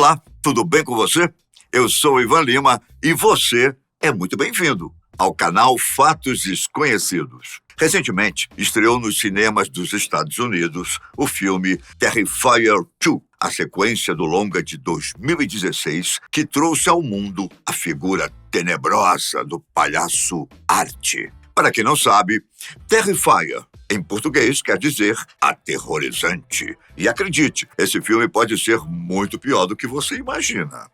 Olá, tudo bem com você? Eu sou Ivan Lima e você é muito bem-vindo ao canal Fatos Desconhecidos. Recentemente, estreou nos cinemas dos Estados Unidos o filme Terrifier 2, a sequência do longa de 2016 que trouxe ao mundo a figura tenebrosa do palhaço Art. Para quem não sabe, Terrifier, em português, quer dizer aterrorizante. E acredite, esse filme pode ser muito pior do que você imagina.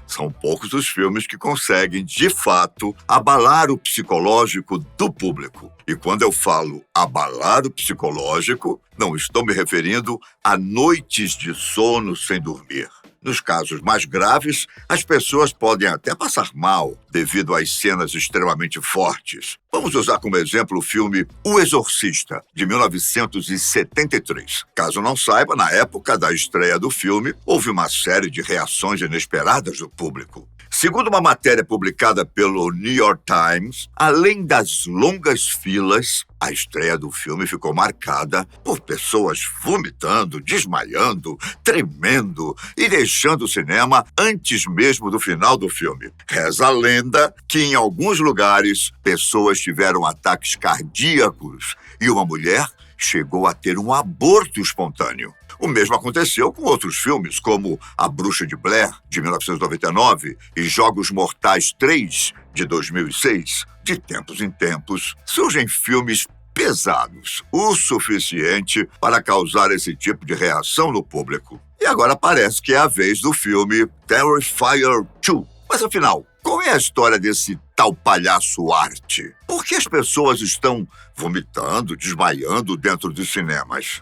São poucos os filmes que conseguem, de fato, abalar o psicológico do público. E quando eu falo abalar o psicológico, não estou me referindo a noites de sono sem dormir. Nos casos mais graves, as pessoas podem até passar mal devido às cenas extremamente fortes. Vamos usar como exemplo o filme O Exorcista, de 1973. Caso não saiba, na época da estreia do filme, houve uma série de reações inesperadas do público. Segundo uma matéria publicada pelo New York Times, além das longas filas, a estreia do filme ficou marcada por pessoas vomitando, desmaiando, tremendo e deixando o cinema antes mesmo do final do filme. Reza a lenda que, em alguns lugares, pessoas tiveram ataques cardíacos e uma mulher chegou a ter um aborto espontâneo. O mesmo aconteceu com outros filmes, como A Bruxa de Blair, de 1999, e Jogos Mortais 3, de 2006. De tempos em tempos, surgem filmes pesados o suficiente para causar esse tipo de reação no público. E agora parece que é a vez do filme Terrifier 2. Mas afinal, qual é a história desse tal palhaço Art? Por que as pessoas estão vomitando, desmaiando dentro dos cinemas?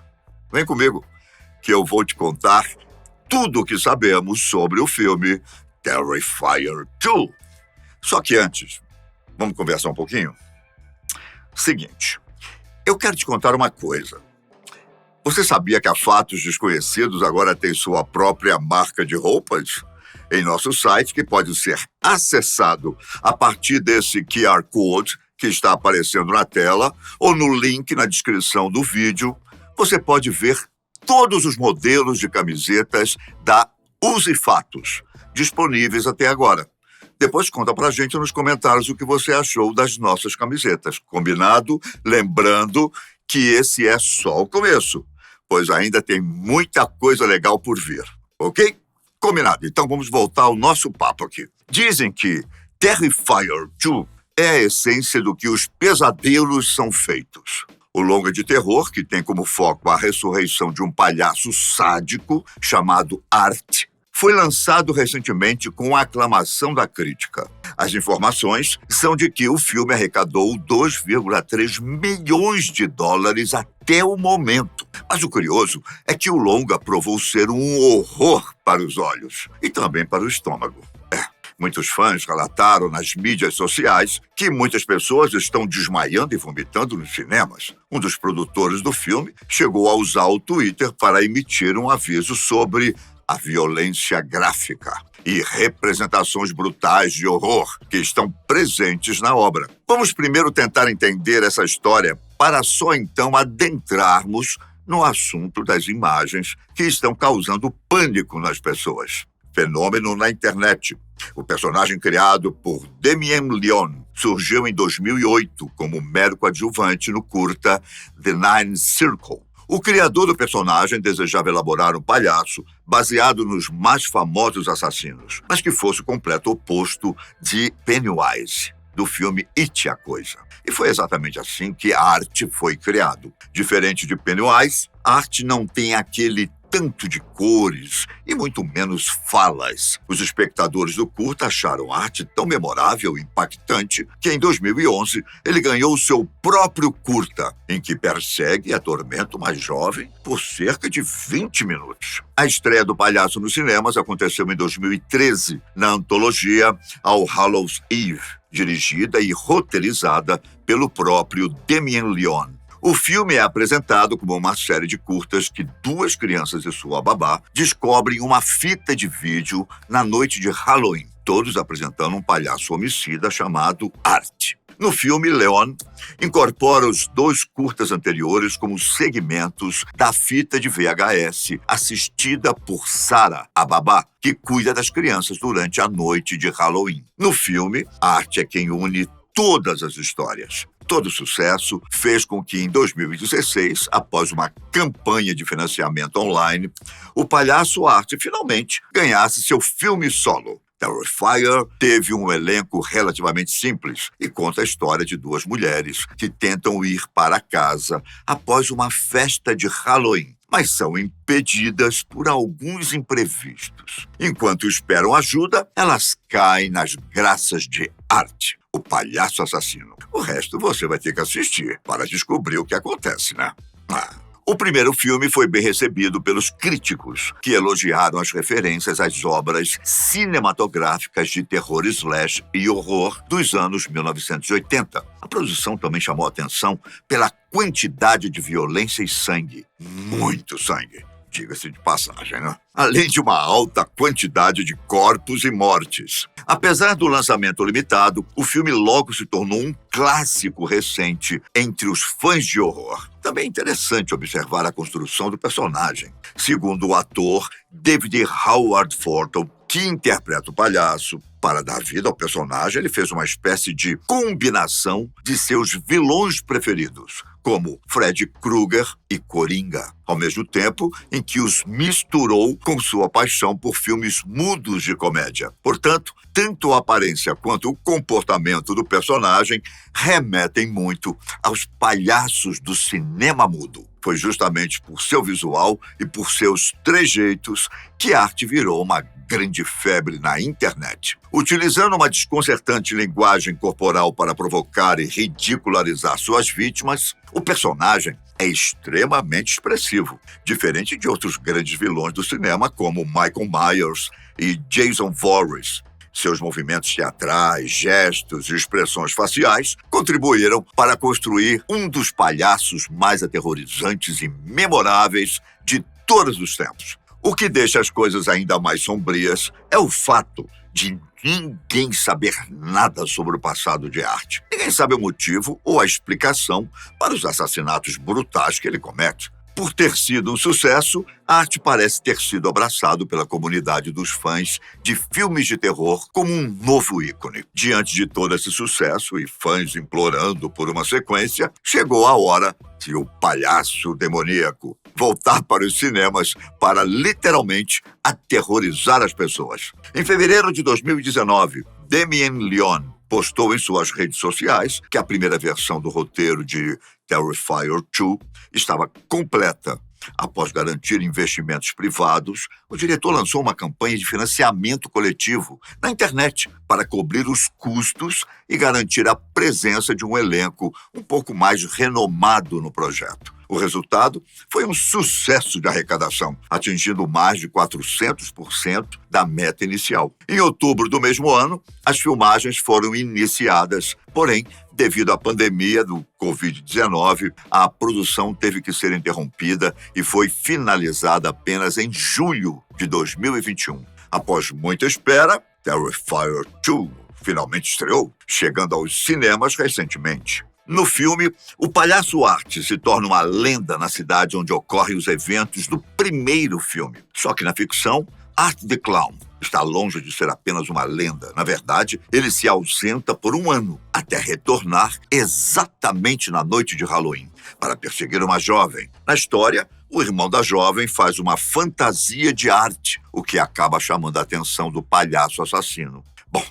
Vem comigo, que eu vou te contar tudo o que sabemos sobre o filme Terrifier 2. Só que antes, vamos conversar um pouquinho? Seguinte, eu quero te contar uma coisa. Você sabia que a Fatos Desconhecidos agora tem sua própria marca de roupas? Em nosso site, que pode ser acessado a partir desse QR Code que está aparecendo na tela ou no link na descrição do vídeo, você pode ver todos os modelos de camisetas da Use Fatos, disponíveis até agora. Depois conta pra gente nos comentários o que você achou das nossas camisetas. Combinado? Lembrando que esse é só o começo, pois ainda tem muita coisa legal por vir, ok? Combinado. Então vamos voltar ao nosso papo aqui. Dizem que Terrifier 2 é a essência do que os pesadelos são feitos. O longa de terror, que tem como foco a ressurreição de um palhaço sádico chamado Art, foi lançado recentemente com a aclamação da crítica. As informações são de que o filme arrecadou 2,3 milhões de dólares até o momento. Mas o curioso é que o longa provou ser um horror para os olhos e também para o estômago. Muitos fãs relataram nas mídias sociais que muitas pessoas estão desmaiando e vomitando nos cinemas. Um dos produtores do filme chegou a usar o Twitter para emitir um aviso sobre a violência gráfica e representações brutais de horror que estão presentes na obra. Vamos primeiro tentar entender essa história para só então adentrarmos no assunto das imagens que estão causando pânico nas pessoas. Fenômeno na internet. O personagem criado por Damien Leone surgiu em 2008 como mero coadjuvante no curta The Ninth Circle. O criador do personagem desejava elaborar um palhaço baseado nos mais famosos assassinos, mas que fosse o completo oposto de Pennywise, do filme It, a Coisa. E foi exatamente assim que Art foi criado. Diferente de Pennywise, Art não tem aquele tanto de cores e muito menos falas. Os espectadores do curta acharam a arte tão memorável e impactante que em 2011 ele ganhou seu próprio curta, em que persegue e atormenta uma jovem por cerca de 20 minutos. A estreia do palhaço nos cinemas aconteceu em 2013, na antologia All Hallows Eve, dirigida e roteirizada pelo próprio Damien Leone. O filme é apresentado como uma série de curtas que duas crianças e sua babá descobrem uma fita de vídeo na noite de Halloween, todos apresentando um palhaço homicida chamado Art. No filme, Leon incorpora os 2 curtas anteriores como segmentos da fita de VHS, assistida por Sarah, a babá, que cuida das crianças durante a noite de Halloween. No filme, a arte é quem une todas as histórias. Todo o sucesso fez com que, em 2016, após uma campanha de financiamento online, o palhaço Art finalmente ganhasse seu filme solo. Terrifier teve um elenco relativamente simples e conta a história de 2 mulheres que tentam ir para casa após uma festa de Halloween, mas são impedidas por alguns imprevistos. Enquanto esperam ajuda, elas caem nas graças de Art, o palhaço assassino. O resto você vai ter que assistir para descobrir o que acontece, né? O primeiro filme foi bem recebido pelos críticos, que elogiaram as referências às obras cinematográficas de terror slash e horror dos anos 1980. A produção também chamou a atenção pela quantidade de violência e sangue. Muito sangue, diga-se de passagem, né? Além de uma alta quantidade de corpos e mortes. Apesar do lançamento limitado, o filme logo se tornou um clássico recente entre os fãs de horror. Também é interessante observar a construção do personagem. Segundo o ator David Howard Thornton, que interpreta o palhaço, para dar vida ao personagem, ele fez uma espécie de combinação de seus vilões preferidos, como Freddy Krueger e Coringa, ao mesmo tempo em que os misturou com sua paixão por filmes mudos de comédia. Portanto, tanto a aparência quanto o comportamento do personagem remetem muito aos palhaços do cinema mudo. Foi justamente por seu visual e por seus trejeitos que a arte virou uma grande febre na internet. Utilizando uma desconcertante linguagem corporal para provocar e ridicularizar suas vítimas, o personagem é extremamente expressivo, diferente de outros grandes vilões do cinema como Michael Myers e Jason Voorhees. Seus movimentos teatrais, gestos e expressões faciais contribuíram para construir um dos palhaços mais aterrorizantes e memoráveis de todos os tempos. O que deixa as coisas ainda mais sombrias é o fato de ninguém saber nada sobre o passado de Art. Ninguém sabe o motivo ou a explicação para os assassinatos brutais que ele comete. Por ter sido um sucesso, Art parece ter sido abraçado pela comunidade dos fãs de filmes de terror como um novo ícone. Diante de todo esse sucesso e fãs implorando por uma sequência, chegou a hora de o palhaço demoníaco voltar para os cinemas para literalmente aterrorizar as pessoas. Em fevereiro de 2019, Damien Leone postou em suas redes sociais que a primeira versão do roteiro de Terrifier 2 estava completa. Após garantir investimentos privados, o diretor lançou uma campanha de financiamento coletivo na internet para cobrir os custos e garantir a presença de um elenco um pouco mais renomado no projeto. O resultado foi um sucesso de arrecadação, atingindo mais de 400% da meta inicial. Em outubro do mesmo ano, as filmagens foram iniciadas, porém, devido à pandemia do Covid-19, a produção teve que ser interrompida e foi finalizada apenas em julho de 2021. Após muita espera, Terrifier 2 finalmente estreou, chegando aos cinemas recentemente. No filme, o palhaço Art se torna uma lenda na cidade onde ocorrem os eventos do primeiro filme. Só que na ficção, Art the Clown está longe de ser apenas uma lenda. Na verdade, ele se ausenta por um ano, até retornar exatamente na noite de Halloween, para perseguir uma jovem. Na história, o irmão da jovem faz uma fantasia de Art, o que acaba chamando a atenção do palhaço assassino. Bom,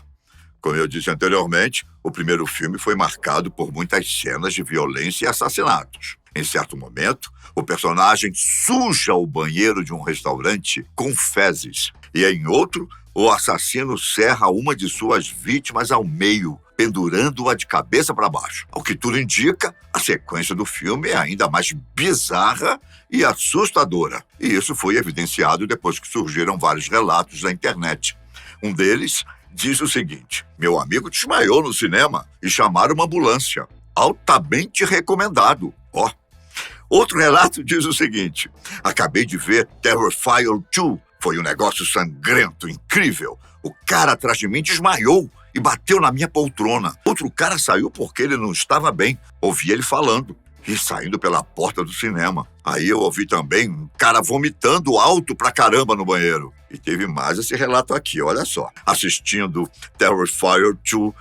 como eu disse anteriormente, o primeiro filme foi marcado por muitas cenas de violência e assassinatos. Em certo momento, o personagem suja o banheiro de um restaurante com fezes. E em outro, o assassino serra uma de suas vítimas ao meio, pendurando-a de cabeça para baixo. Ao que tudo indica, a sequência do filme é ainda mais bizarra e assustadora. E isso foi evidenciado depois que surgiram vários relatos na internet. Um deles diz o seguinte: meu amigo desmaiou no cinema e chamaram uma ambulância. Altamente recomendado. Ó. Outro relato diz o seguinte: acabei de ver Terrifier 2. Foi um negócio sangrento, incrível. O cara atrás de mim desmaiou e bateu na minha poltrona. Outro cara saiu porque ele não estava bem. Ouvi ele falando e saindo pela porta do cinema. Aí eu ouvi também um cara vomitando alto pra caramba no banheiro. E teve mais esse relato aqui, olha só. Assistindo Terrifier 2,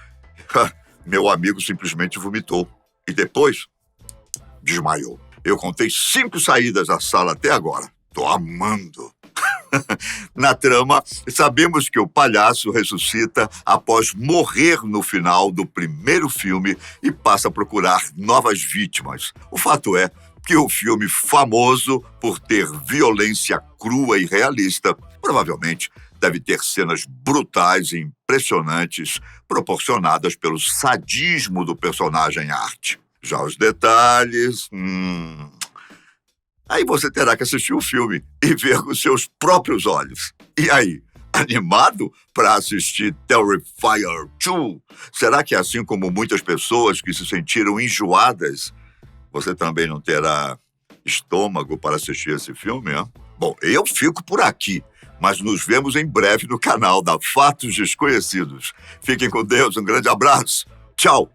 meu amigo simplesmente vomitou. E depois, desmaiou. Eu contei 5 saídas da sala até agora. Tô amando. Na trama, sabemos que o palhaço ressuscita após morrer no final do primeiro filme e passa a procurar novas vítimas. O fato é que o filme, famoso por ter violência crua e realista, provavelmente deve ter cenas brutais e impressionantes proporcionadas pelo sadismo do personagem arte. Já os detalhes... Aí você terá que assistir o filme e ver com seus próprios olhos. E aí, animado para assistir Terrifier 2? Será que assim como muitas pessoas que se sentiram enjoadas, você também não terá estômago para assistir esse filme, hein? Bom, eu fico por aqui, mas nos vemos em breve no canal da Fatos Desconhecidos. Fiquem com Deus, um grande abraço. Tchau!